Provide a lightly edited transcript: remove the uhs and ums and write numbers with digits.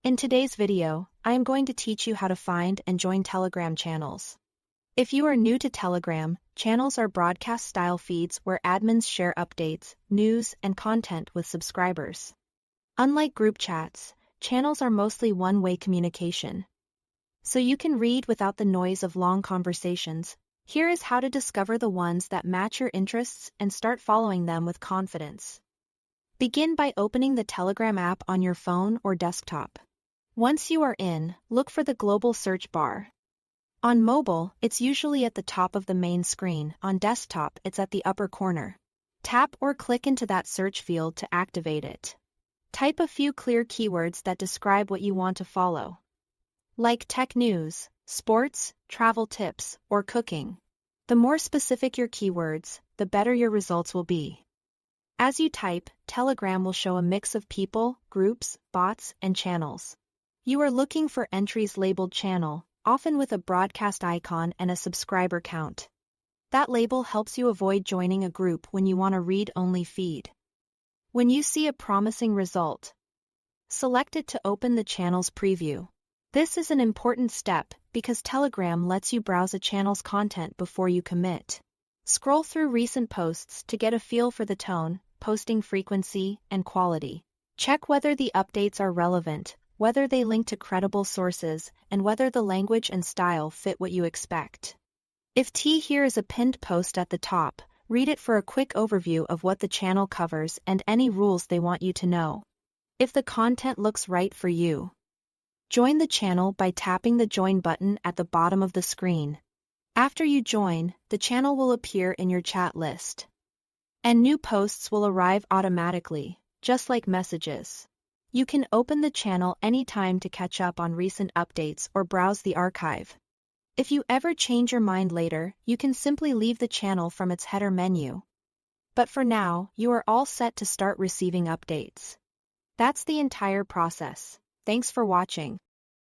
In today's video, I am going to teach you how to find and join Telegram channels. If you are new to Telegram, channels are broadcast-style feeds where admins share updates, news, and content with subscribers. Unlike group chats, channels are mostly one-way communication. So you can read without the noise of long conversations. Here is how to discover the ones that match your interests and start following them with confidence. Begin by opening the Telegram app on your phone or desktop. Once you are in, look for the global search bar. On mobile, it's usually at the top of the main screen. On desktop, it's at the upper corner. Tap or click into that search field to activate it. Type a few clear keywords that describe what you want to follow, like tech news, sports, travel tips, or cooking. The more specific your keywords, the better your results will be. As you type, Telegram will show a mix of people, groups, bots, and channels. You are looking for entries labeled channel, often with a broadcast icon and a subscriber count. That label helps you avoid joining a group when you want a read-only feed. When you see a promising result, select it to open the channel's preview. This is an important step because Telegram lets you browse a channel's content before you commit. Scroll through recent posts to get a feel for the tone, posting frequency, and quality. Check whether the updates are relevant, whether they link to credible sources, and whether the language and style fit what you expect. If here is a pinned post at the top, read it for a quick overview of what the channel covers and any rules they want you to know. If the content looks right for you, join the channel by tapping the join button at the bottom of the screen. After you join, the channel will appear in your chat list. And new posts will arrive automatically, just like messages. You can open the channel anytime to catch up on recent updates or browse the archive. If you ever change your mind later, you can simply leave the channel from its header menu. But for now, you are all set to start receiving updates. That's the entire process. Thanks for watching.